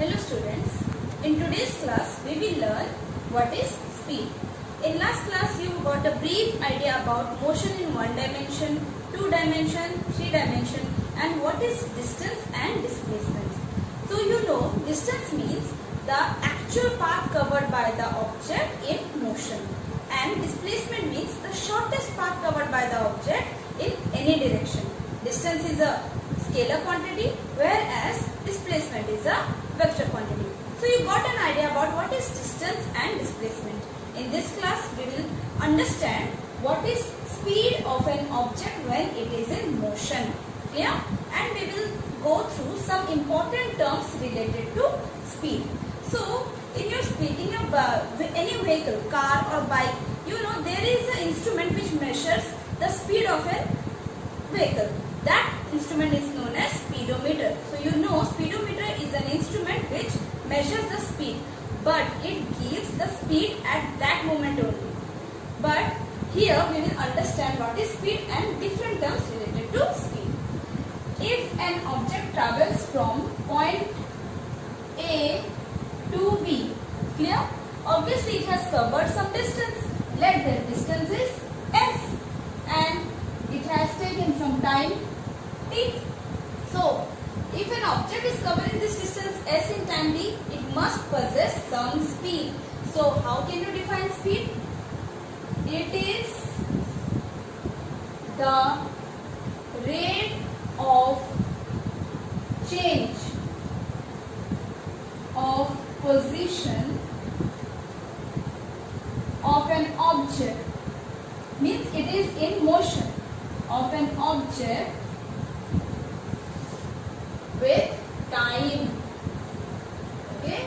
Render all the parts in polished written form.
Hello students, in today's class we will learn what is speed. In last class you got a brief idea about motion in one dimension, two dimension, three dimension and what is distance and displacement. So you know distance means the actual path covered by the object in motion and displacement means the shortest path covered by the object in any direction. Distance is a scalar quantity whereas displacement is a vector quantity. So you got an idea about what is distance and displacement. In this class we will understand what is speed of an object when it is in motion. Clear? And we will go through some important terms related to speed. So in your any vehicle, car or bike, you know there is an instrument which measures the speed of a vehicle. That instrument is known as speedometer. So you know speedometer is an instrument which measures the speed, but it gives the speed at that moment only. But here we will understand what is speed and different terms related to speed. If an object travels from point A to B, clear? Obviously it has covered some distance. Let that distance is S and it has taken some time T. So if an object is covering this distance S in time t, it must possess some speed. So how can you define speed? It is the rate of change of position of an object, means it is in motion, of an object with time. Okay,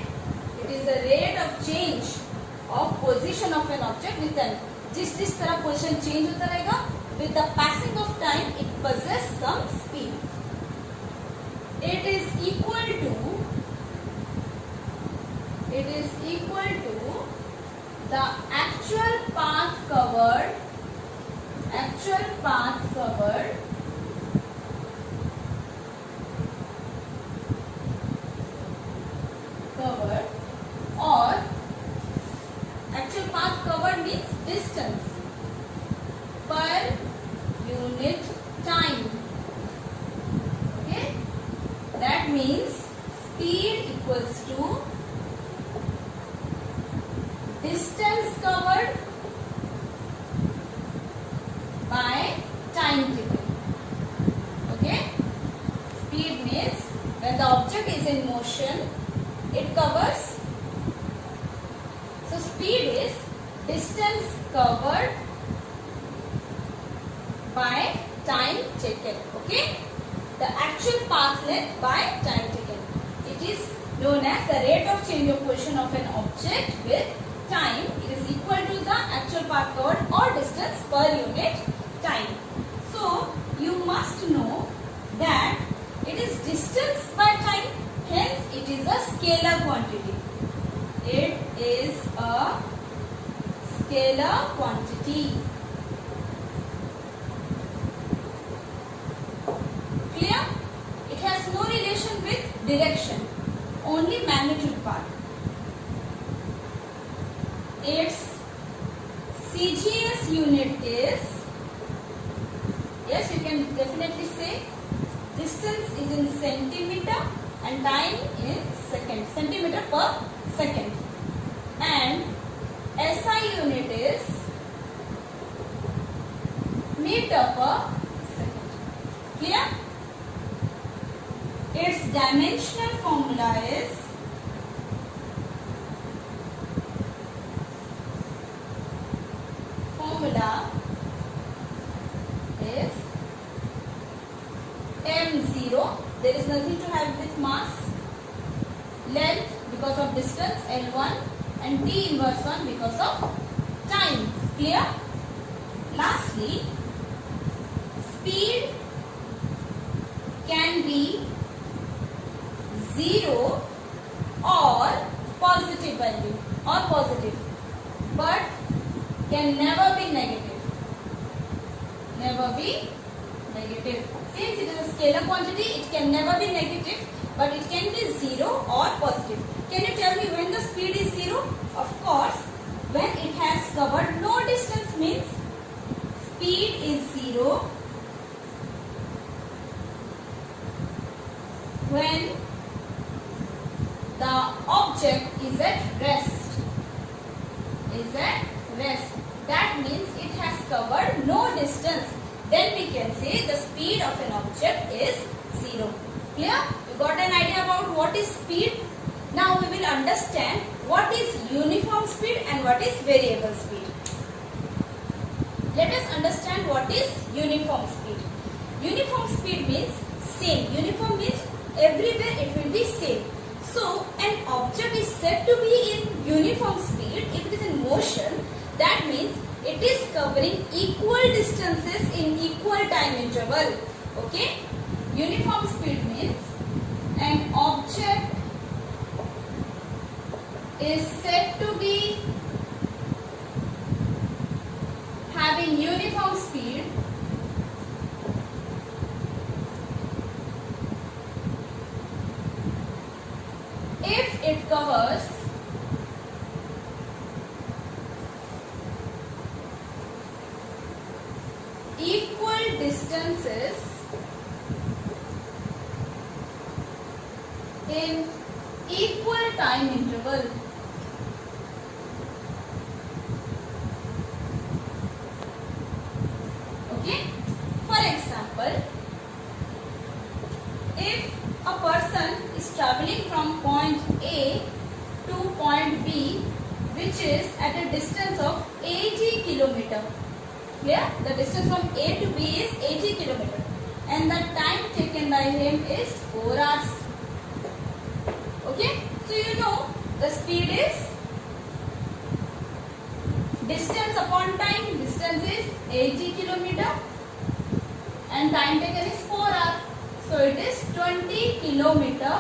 it is the rate of change of position of an object with time. जिस तरह position change होता रहेगा, with the passing of time it possesses some speed. It is equal to the actual path covered or actual path covered means distance per unit time. Okay, that means speed equals to distance covered by time taken. Okay, speed means when the object is in motion it covers. So speed is distance covered by time taken. Okay, the actual path length by time taken. It is known as the rate of change of position of an object with time. It is equal to the actual path covered or distance per unit time. So you must know that it is distance by time, hence it is a scalar quantity. It is a scalar quantity. Clear? It has no relation with direction, only magnitude part. Its CGS unit is, yes, you can definitely say distance is in centimeter and time in second, centimeter per second, and SI unit is meter per second. Clear? Its dimensional formula is m0. There is nothing to have with mass, length because of distance L1 and T inverse 1 because of time. Clear? Lastly, speed can be 0 or positive value or positive, but can never be negative. Never be negative. Since it is a scalar quantity, it can never be negative, but it can be 0 or positive. object is at rest. Is at rest. That means it has covered no distance. Then we can say the speed of an object is 0. Clear? You got an idea about what is speed? Now we will understand what is uniform speed and what is variable speed. Let us understand what is uniform speed. Uniform speed means same. Uniform means everywhere it will be same. So an object is said to be in uniform speed if it is in motion. That means it is covering equal distances in equal time interval. Okay? Uniform speed means an object is said to be having uniform speed if it covers equal distances in equal time interval. Okay? For example, if a person is traveling from point A to point B, which is at a distance of 80 kilometer. Clear? The distance from A to B is 80 kilometer, and the time taken by him is 4 hours. Okay? So you know the speed is distance upon time. Distance is 80 kilometer and time taken is 4 hours. So it is 20 kilometer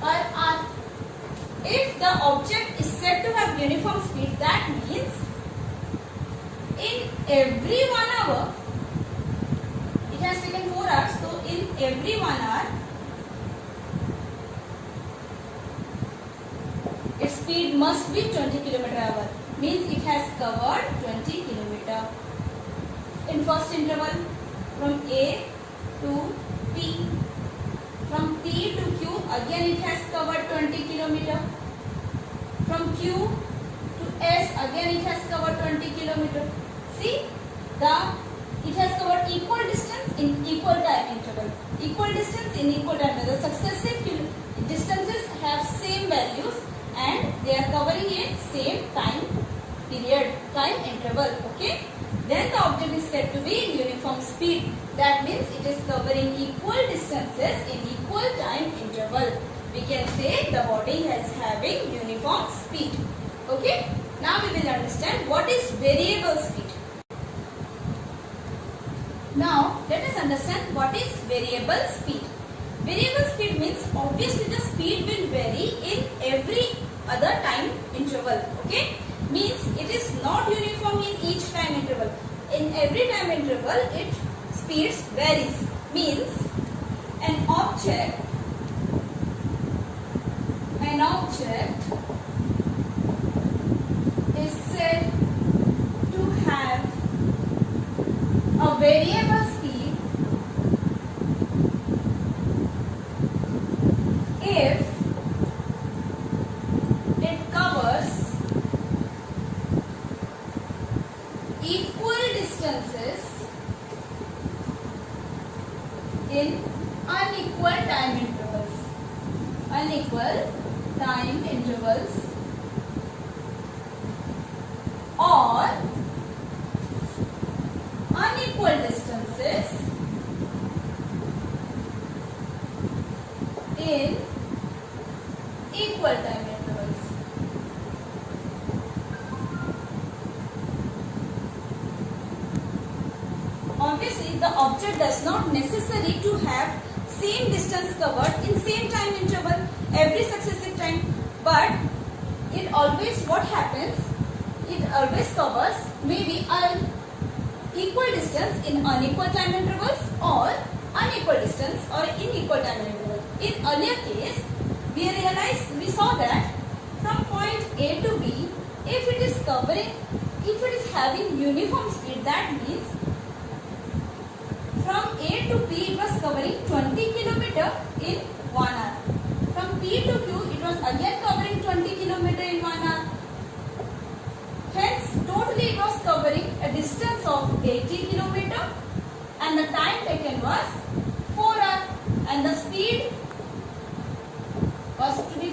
per hour. If the object is said to have uniform speed, that means in every 1 hour, it has taken 4 hours. So in every 1 hour, its speed must be 20 km/h. Means it has covered 20 km. In first interval, from A to P. From P to Q, again it has covered 20 km. From Q to S, again it has covered 20 km. See, it has covered equal distance in equal time interval. Equal distance in equal time interval. The successive distances have same values and they are covering in same time period, time interval. Okay? Then the object is said to be in uniform speed. That means it is covering equal distances in equal time interval. We can say the body is having uniform speed. Okay? Now we will understand what is variable speed. Now let us understand what is variable speed. Variable speed means obviously the speed will vary in every other time interval. Okay? Means it is not uniform in each time interval. In every time interval, its speeds varies. Means an object is said to have a variable speed if it covers equal distances in unequal time intervals. Unequal time intervals or unequal distances in equal time intervals. Obviously, the object does not necessary to have same distance covered in same time interval every successive time, but it always what happens? It always covers maybe an equal distance in unequal time intervals or unequal distance or in equal time intervals. In earlier case, we saw that from point A to B, if it is having uniform speed, that means from A to P it was covering 20 km in 1 hour. From P to Q it was again covering 20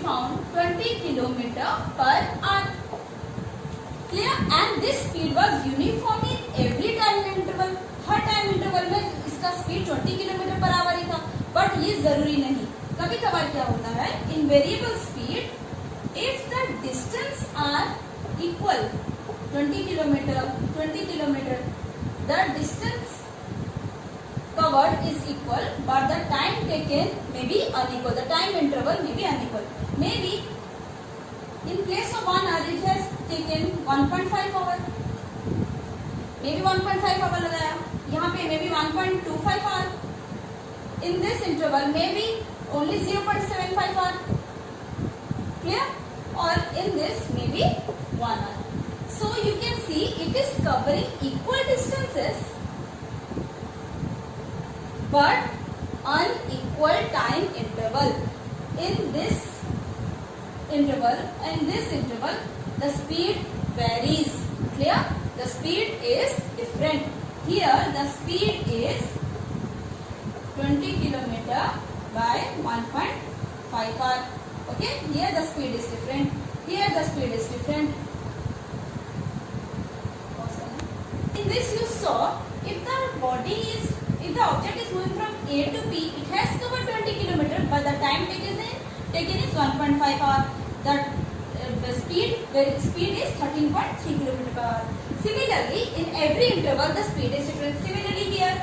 found 20 kilometer per hour. Clear? And this speed was uniform in every time interval. Her time interval में इसका speed 20 kilometre per our ही था. But ये जरूरी नहीं. कभी कभार क्या होता है, in variable speed if the distance are equal 20 kilometre the distance covered is equal but the time taken may be unequal. The time interval may be unequal. Maybe in place of 1 hour it has taken 1.5 hour. Maybe 1.5 hour लगाया. यहाँ पे maybe 1.25 hour. In this interval maybe only 0.75 hour. Clear? Or in this maybe 1 hour. So you can see it is covering equal distances but unequal time interval. In this interval the speed varies. Clear? The speed is different. Here the speed is 20 kilometer by 1.5 hour. Okay? Here the speed is different. Here the speed is different. In this you saw if the object is moving from A to B, it has covered 20 kilometers, but the time taken is 1.5 hour. The speed is 13.3 kilometers per hour. Similarly, in every interval the speed is different. Similarly here,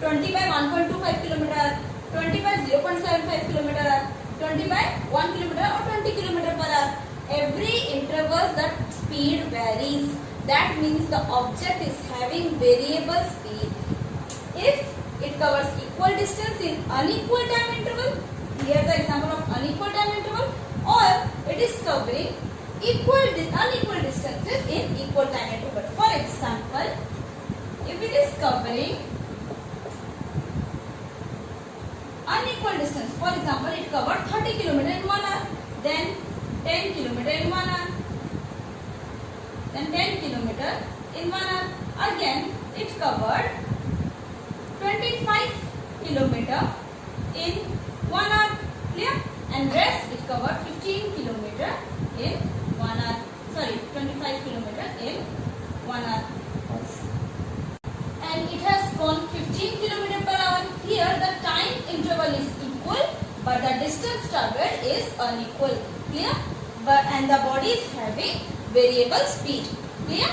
20 by 1.25 kilometer, 20 by 0.75 kilometer, 20 by 1 kilometer or 20 kilometer per hour. Every interval the speed varies. That means the object is having variable speed. If it covers equal distance in unequal time interval, here the example of unequal time interval, or it is covering unequal distances in equal time interval. For example, if it is covering unequal distance, for example, it covered 30 km in 1 hour, then 10 km in 1 hour. Then 10 kilometer in 1 hour. Again, it covered 25 kilometer in 1 hour. Clear? And rest it covered 15 kilometer in 1 hour. Sorry, 25 kilometer in 1 hour. And it has gone 15 kilometer per hour. Here the time interval is equal, but the distance traveled is unequal. Clear? And the body is having variable speed. Clear?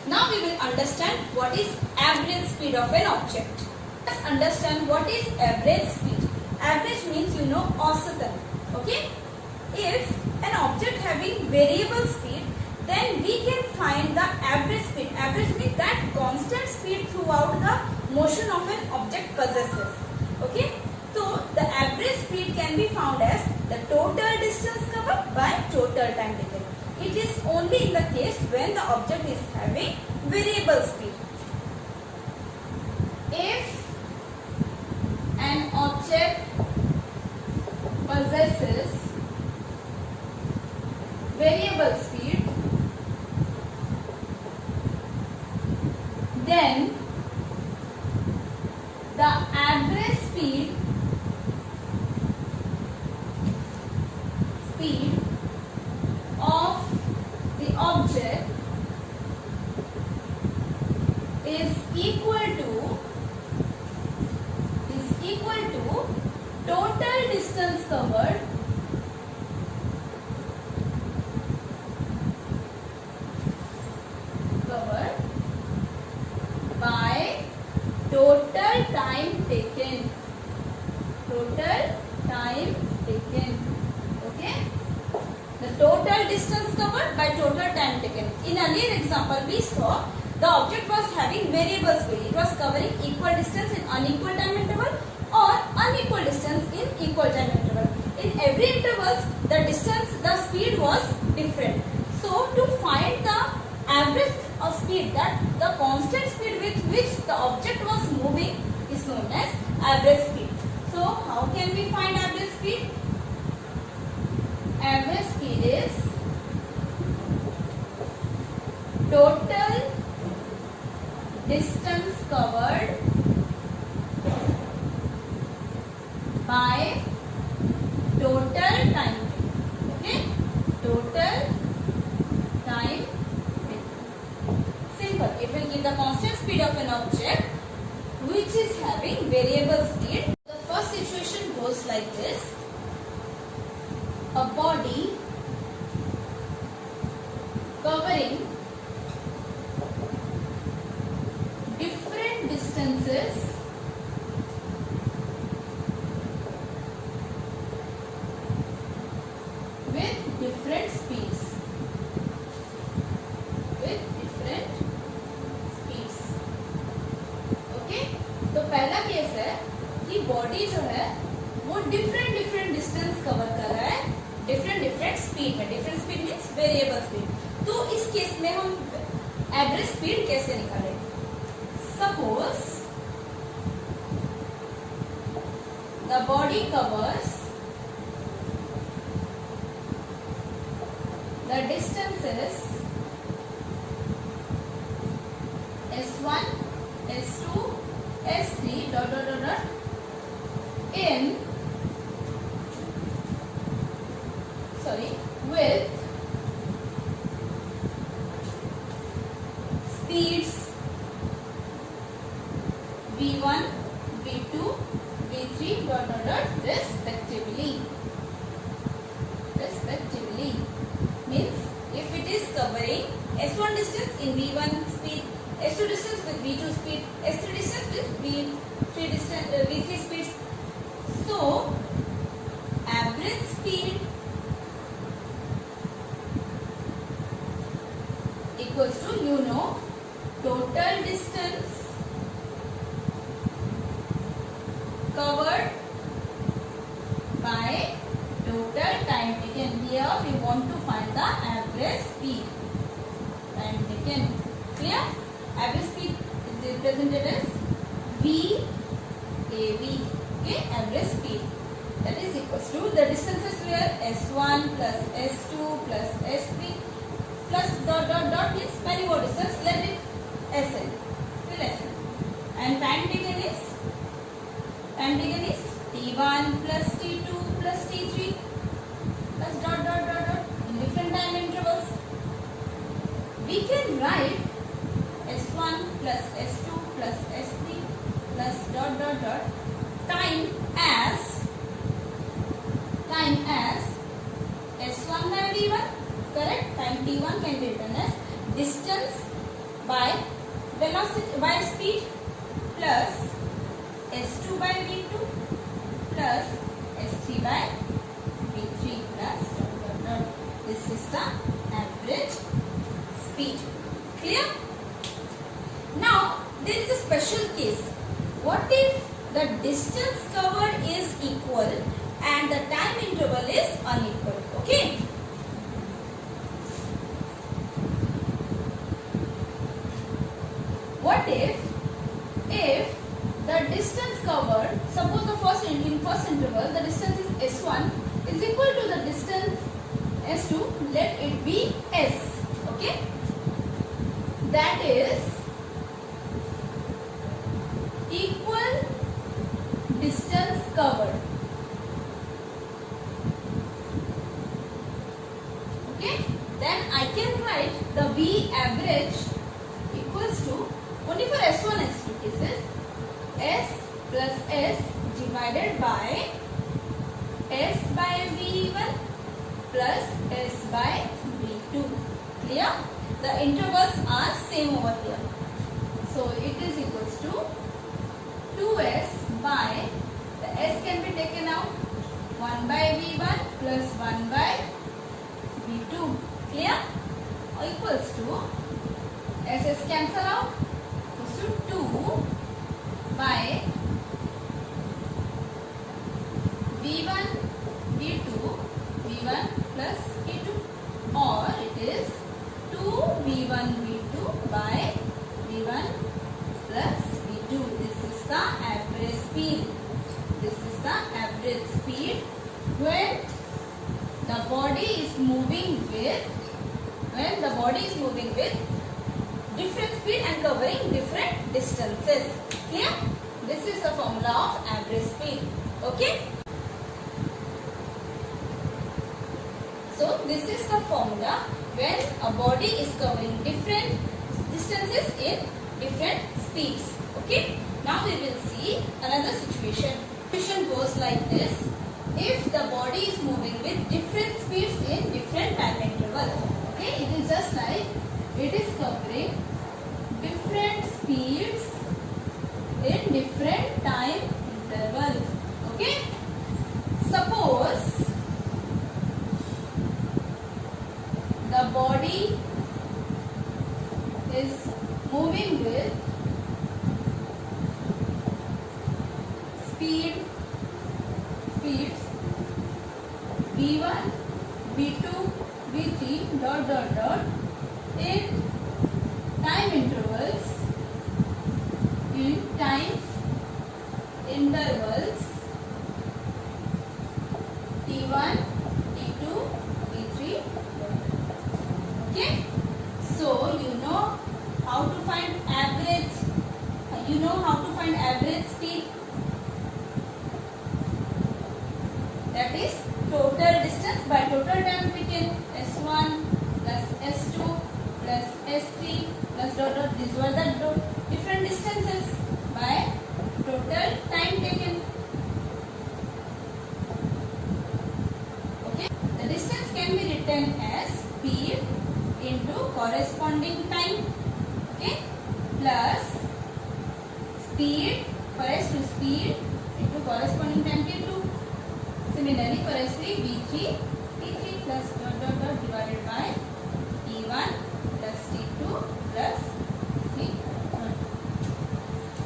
Now we will understand what is average speed of an object. Let's understand what is average speed. Average means you know औसतन. Okay? If an object having variable speed, then we can find the average speed. Average means that constant speed throughout the motion of an object possesses. Okay? So the average speed can be found as the total distance covered by total time taken. It is only in the case when the object is having variable speed. If an object possesses variable speed, then the average speed of the object is equal to total distance covered by total time taken. Okay? The total distance covered by total time taken. In earlier example, we saw the object was having variable speed. It was covering equal distance in unequal time interval or unequal distance in equal time interval. In every interval, the speed was different. So, to find the average of speed, that the constant speed with which the object was moving is known as average speed. So, how can we find average speed? Average speed is total distance covered by total time. of an object which is having variable speed. The first situation goes like this. A body covering different distances with different speeds. Okay, तो पहला case है कि body जो है वो different distance cover कर रहा है डिफरेंट स्पीड में. Different speed means variable speed. तो इस केस में हम एवरेज स्पीड कैसे निकालेंगे? Suppose the body covers the distances S1, S2, S3 in with speeds V1, V2, V3 respectively. Means if it is covering S1 distance in V1 speed, S2 distance with V2 speed, S3 distance with V3 speeds. So average speed equals to total distance covered by total time taken. Here we want to find the average speed. Time taken. Clear? Average speed is represented as VAV. Okay, average speed. That is equals to the distances were S1 plus S2 plus S3 plus dot means many more distance. Let it SN. Will SN. And time taken is T1 plus T2 plus T3 plus dot in different time intervals. We can write S1 plus S2 plus S3 plus dot time as S1 by V1. Correct? Time T1 can be written as distance by velocity by speed plus S2 by V2 plus S3 by V3 plus dot. This is the average speed. Clear? Now there is a special case. What if the distance covered is equal and the time interval is unequal? Okay. What if the distance covered, suppose the first interval the distance is S1 is equal to the distance S2, let it be S. Okay, that is equal distance covered. Okay, then I can write the V average equals to, only for S1 S2 cases, S plus S divided by S by V1 plus S by V2. Clear? The intervals are same over here. So it is equals to 2S by, the S can be taken out, 1 by V1 plus 1 by V2. Clear? Or equals to, SS cancel out, equals to 2 by V1, V2, V1 plus V2, or it is 2 V1, V2 by V1 plus V2. This is the average speed. This is the average speed when the body is moving with, different speed and covering different distances. Clear? This is the formula of average speed. Okay? So this is the formula when a body is covering different distances in different speeds. Okay, now we will see another situation. Situation goes like this: if the body is moving with different speeds in different time interval. Okay, it is just like it is covering different speeds in different time interval. Okay, suppose the body is moving with speeds v1, v2, v3 in time intervals t1, t2, t3. Okay, so you know how to find average. You know how to find average speed. That is total distance by total time taken, s1 plus s2 plus s3 plus dot dot. These were the different distances by total time taken. Okay, the distance can be written as speed into corresponding time. Okay, plus speed for s2 speed into corresponding time t2. Similarly, for s3 v3 t3 plus dot dot dot divided by t1 plus t2 plus t1.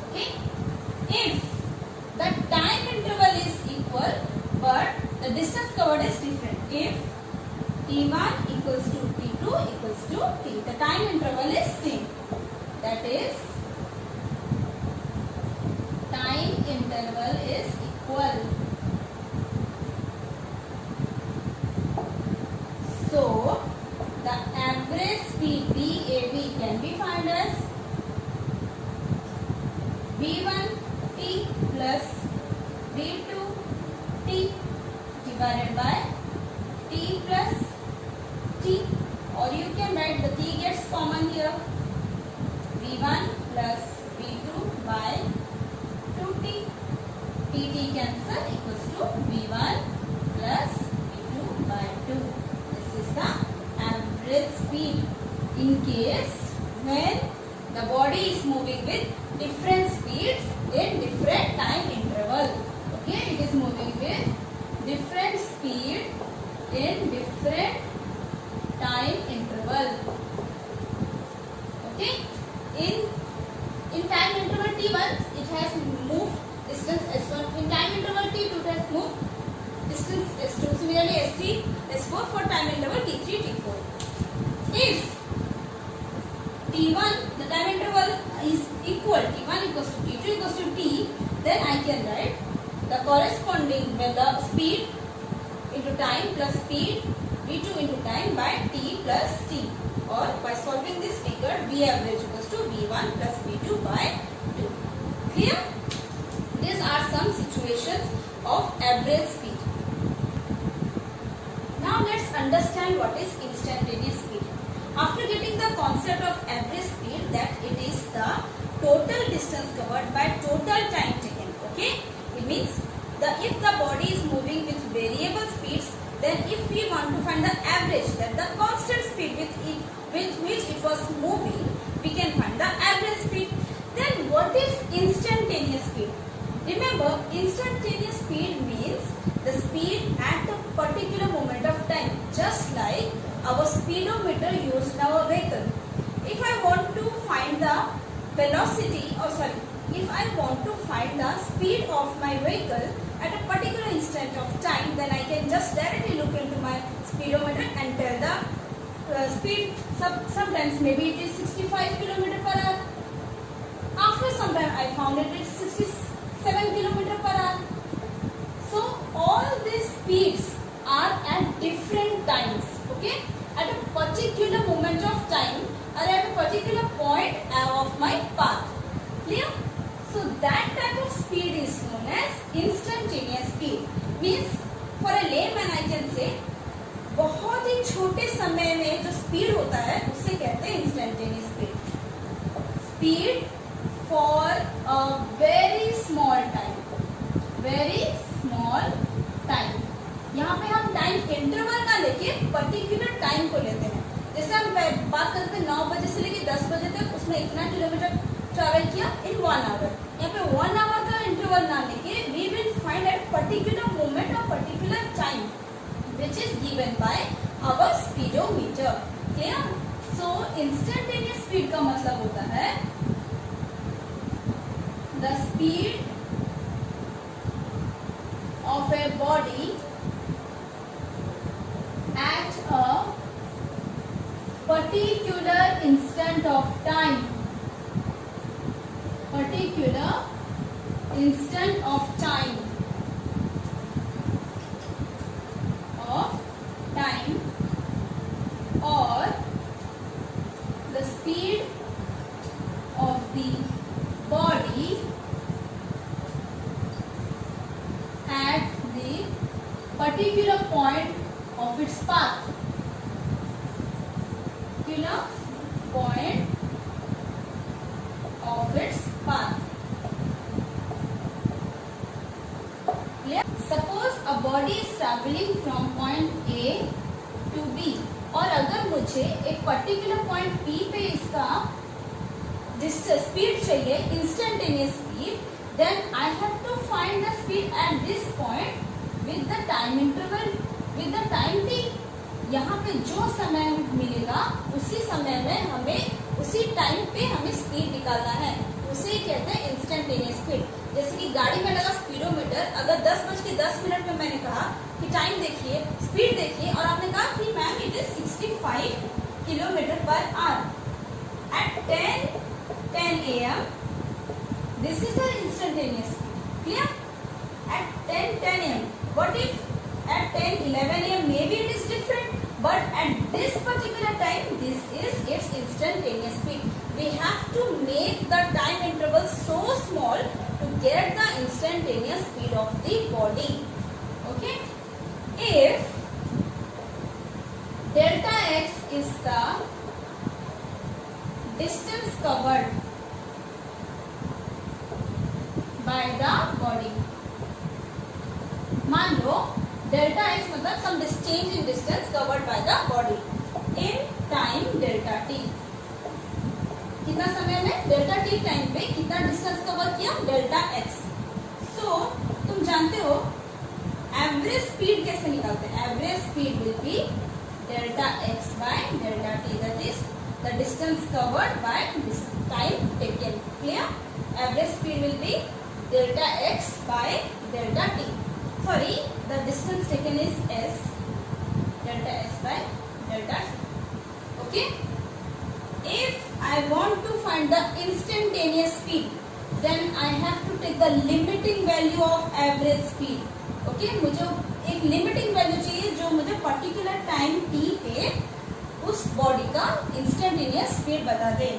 Okay, if the time interval is equal but the distance covered is different, if t1 equals to t2 equals to t, the time interval is same. That is, time interval is equal. So the average speed VAB can be found as v1t plus v2t divided by t plus t, or you can write the t gets common here, v1 plus v2 by 2t, tt cancel equals to v1 plus v2 by 2. This is the average speed in case when the body is moving with different speeds in different time interval. Okay, it is moving with different speed in different time interval. Okay, in time interval t1 it has moved distance s1, in time interval t2 it has moved distance s2. Similarly, s3, s4 for time interval t3, t4. If t1, the time interval is equal, t1 equals to t2 equals to t, then I can write the corresponding the speed into time plus speed v2 into time by t plus t, or by solving this figure v average equals to v1 plus v2 by 2. Clear? These are some situations of average speed. Now let's understand what is instantaneous speed. After getting the concept of average speed, that it is the total distance covered by total time taken. Okay, it means if the body is moving with variable speeds, then if we want to find the average, that the constant speed with which it was moving, we can find the average speed. Then what is instantaneous speed? Remember, instantaneous speed means the speed at a particular moment of time, just like our speedometer used in our vehicle. If I want to find the velocity, if I want to find the speed of my vehicle at a particular instant of time, then I can just directly look into my speedometer and tell the speed. Sometimes maybe it is 65 km per hour. After some time I found it is 67 km per hour. So all these speeds are at different times. Okay, at a particular moment of time or at a particular point of my path. Clear? So that type of speed is known as instantaneous speed. Means for a layman I can say बहुत ही छोटे समय में जो speed होता है उससे कहते हैं instantaneous speed. speed for a very small time. Very small time. यहाँ पे हम टाइम इंटरवल ना लेके पर्टिकुलर टाइम को लेते हैं. जैसे हम बात करते हैं 9 बजे से लेके 10 बजे तक, उसमें इतना किलोमीटर ट्रैवल किया इन 1 आवर. यहाँ पे 1 आवर का इंटरवल ना लेके we will find at particular moment और particular time which is given by our speedometer. Clear? So instantaneous speed का मतलब होता है the speed of a body at a particular instant of time. Particular instant of time. Or the speed of the body at the particular point of its path. Particular point of its path. Clear? Suppose a body is traveling from point A to B. और अगर मुझे एक particular point P पे इसका speed चाहिए, instantaneous speed, then I have to find the speed at this point with the time interval, with the time t. यहाँ पे जो समय मिलेगा उसी समय में हमें उसी टाइम पे हमें स्पीड निकालना है, उसे कहते हैं इंस्टेंटेनियस स्पीड. जैसे कि गाड़ी में लगा स्पीडोमीटर, अगर 10:10 में मैंने कहा कि टाइम देखिए, स्पीड देखिए, और आपने कहा कि ma'am it is 65 kilometre per hour at 10 AM. This is an instantaneous speed. Clear? At 10 AM. What if at 11 AM maybe it is different, but at this particular time this is its instantaneous speed. We have to make the time interval so small to get the instantaneous speed of the body. Okay? If delta x is the distance covered by the body. मान लो delta x मतलब some change in distance covered by the body in time delta t. कितना समय में delta T time पे कितना distance cover किया? Delta x. So तुम जानते हो एवरेज स्पीड कैसे निकालते हैं? Average speed will be delta x by delta t, that is the distance covered by time taken. Clear? Average speed will be delta x by delta t. Sorry, the distance taken is s. Delta s by delta t. Okay? If I want to find the instantaneous speed, then I have to take the limiting value of average speed. Okay? मुझे एक limiting value चाहिए जो मुझे particular time t पे उस body का instantaneous speed बता दे.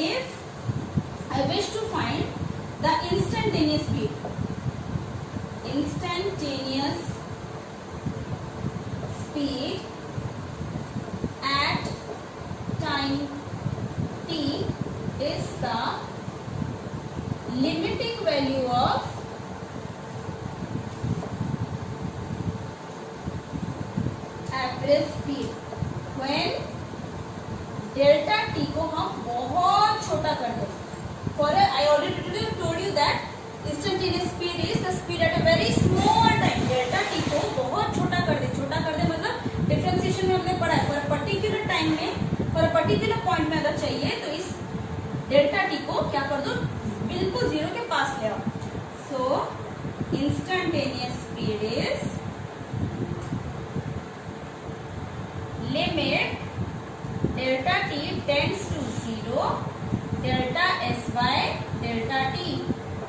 If I wish to find the instantaneous speed, instantaneous speed at time t is the limiting value of average speed when delta t को हम बहुत छोटा कर दें. For I already told you that instantaneous speed is the speed at a very small time. Delta t को बहुत छोटा कर दे. छोटा कर दे मतलब डिफरेंशिएशन में हमने पढ़ा है. For a particular time में, for a particular point में अगर चाहिए तो इस डेल्टा टी को क्या कर दो? बिल्कुल जीरो के पास ले आओ. So instantaneous speed is limit delta t tends to 0 delta S by delta T.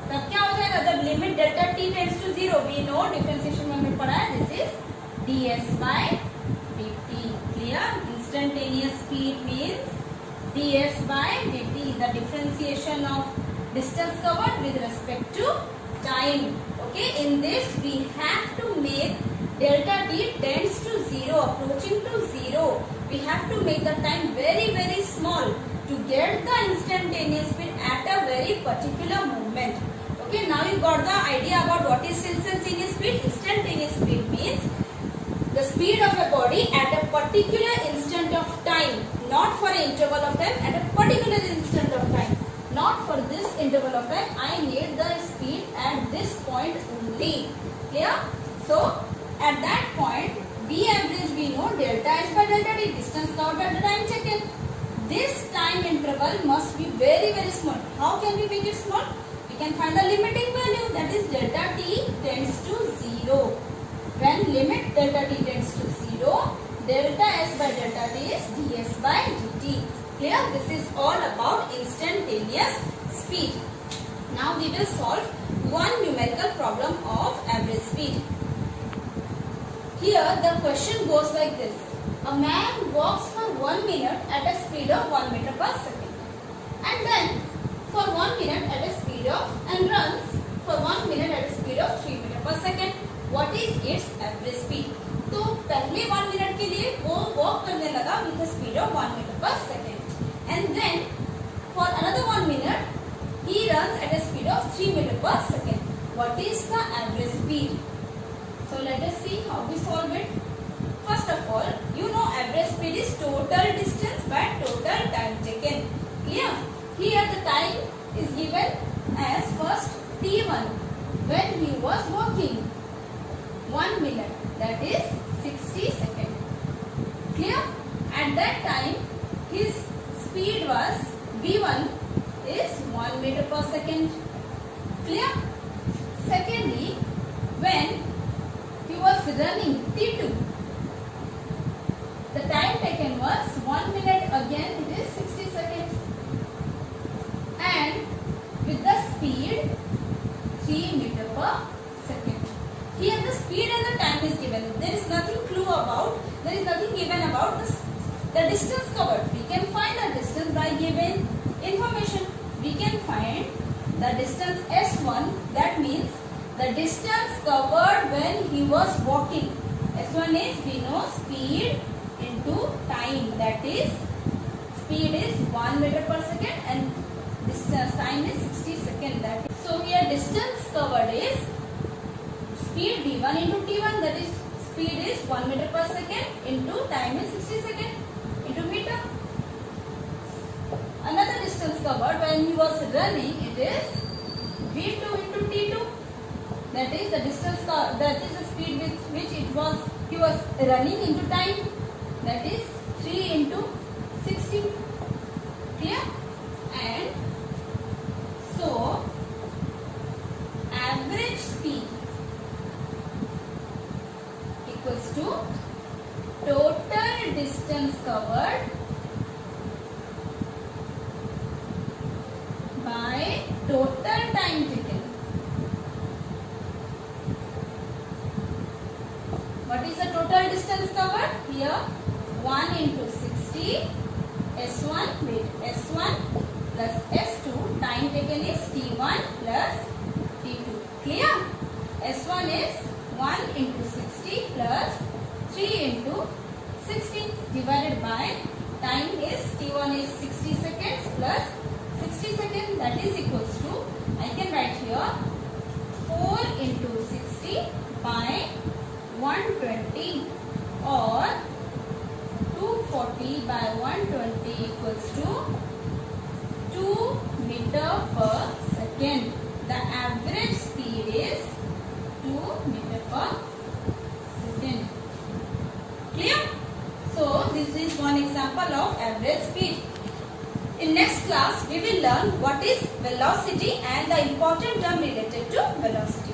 तब क्या हो जाएगा? जब limit delta T tends to 0, we know differentiation में हमने पढ़ा है, this is D S by D T. Clear? Instantaneous speed means D S by D T, the differentiation of distance covered with respect to time. Okay? In this we have to make delta T tends to 0, approaching to 0, we have to make the time very small to get the instantaneous speed at a very particular moment. Okay, now you got the idea about what is instantaneous speed. Instantaneous speed means the speed of a body at a particular instant of time, not for an interval of time, at a particular instant of time. Not for this interval of time, I need the speed at this point only. Clear? So, at that point, V average we know delta S by delta T, distance covered by the time taken. This time interval must be very small. How can we make it small? We can find the limiting value, that is delta T tends to 0. When limit delta T tends to 0, delta S by delta T is ds by dt. Clear? This is all about instantaneous speed. Now we will solve one numerical problem of average speed. Here the question goes like this. A man walks for 1 minute at a speed of 1 meter per second, and then for 1 minute at a speed of, and runs for 1 minute at a speed of 3 meter per second. What is its average speed? तो पहले 1 minute के लिए वो walk करने लगा with a speed of 1 meter per second, and then for another 1 minute he runs at a speed of 3 meter per second. What is the average speed? So let us see how we solve it. First of all, you know average speed is total distance by total time taken. Clear? Here the time is given as first T1 when he was walking. 1 minute, that is 60 seconds. Clear? At that time his speed was V1 is 1 meter per second. Clear? Secondly, when he was running T2, the time taken was 1 minute, again it is 60 seconds, and with the speed 3 meter per second. Here the speed and the time is given. There is nothing given about the distance covered. We can find the distance by given information. We can find the distance S1, that means the distance covered when he was walking. S1 is, we know, speed into time, that is speed is 1 meter per second and distance time is 60 seconds. That is, so here distance covered is speed V1 into T1, that is speed is 1 meter per second into time is 60 seconds into meter. Another distance covered when he was running, it is V2 into T2, that is the distance, that is the speed with which he was running into time, that is 3 into 60. Clear? And so average speed equals to total distance covered by total time taken. What is the total distance covered? Here 1 into 60 S1 plus S2, time taken is T1 plus T2. Clear? S1 is 1 into 60 plus 3 into 60 divided by time is T1 is 60 seconds plus 60 seconds, that is equals to, I can write here 4 into 60 by 120 or 240 by 120 equals to 2 meter per second. The average speed is 2 meter per second. Clear? So this is one example of average speed. In next class we will learn what is velocity and the important term related to velocity.